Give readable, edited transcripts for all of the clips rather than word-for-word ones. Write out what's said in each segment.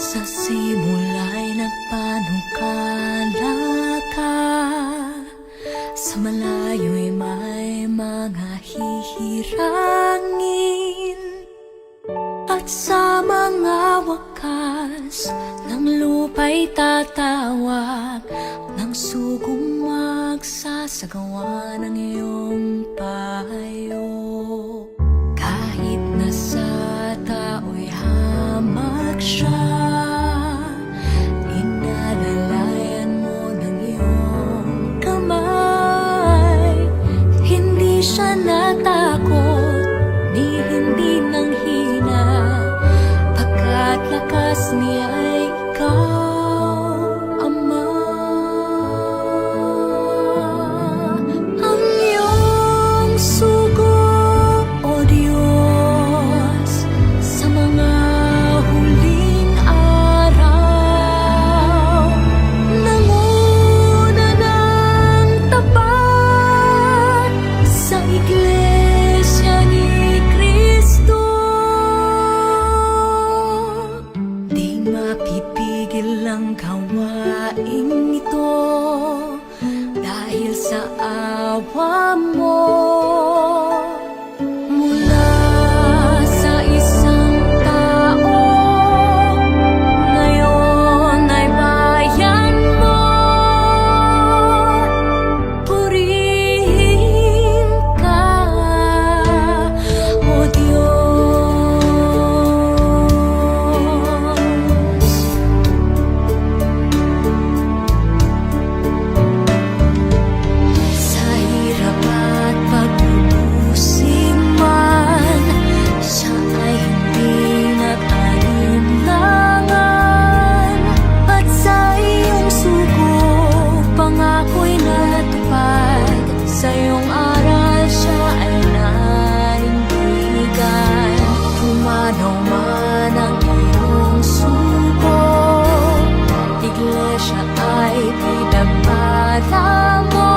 Sa simula'y nagpanukala ka, sa malayo'y may mga hihirangin, at sa mga wakas ng lupa'y tatawag ng sugong magsasagawa ng iyong payo. Kahit na sa tao'y hamak siya, inalalayan mo ng iyong kamay. Hindi siya natakot, ni hindi nanghina, pagkat lakas niya'y ikaw, Ama. Ang iyong sugo, O Diyos, sa mga huling araw, nanguna ng tapat sa Iglesia ni Cristo. Di mapipigil ang gawain ito dahil sa awa mo. Mula sa isang tao, ngayon ay bayan mo. Purihin ka, O Diyos. Sa hirap at pag-uusig man, siya ay hindi nag-alinlangan. At sa iyong sugo, pangako'y natupad. Sa iyong aral, siya ay nanindigan. Pumanaw man ang iyong sugo, Iglesia ay pinagpala mo.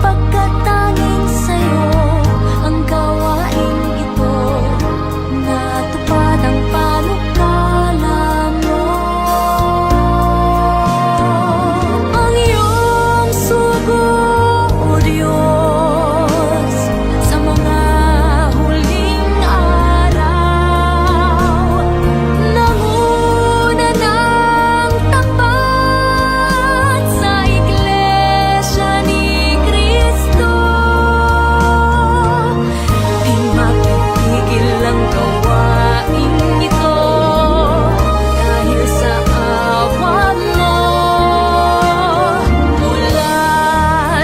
Pagkat tanging sa'yo ang gawain ito, natupad ang panukala mo. Ang iyong sugo, O Diyos, sa mga huling araw, nanguna ng tapat sa Iglesia ni Cristo. Di mapipigil ang gawain ito dahil sa awa mo. Mula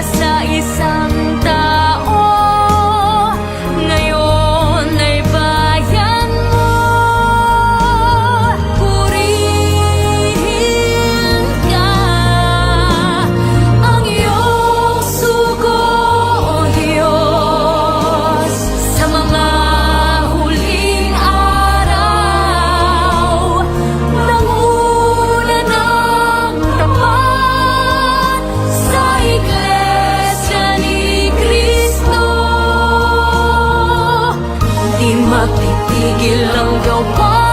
sa isang tao, ngayon ay bayan mo. Purihin ka, ang iyong sugo, O Diyos, sa mga huling araw, nanguna ng tapat sa Iglesia ni Cristo. Di mapipigil ang gawa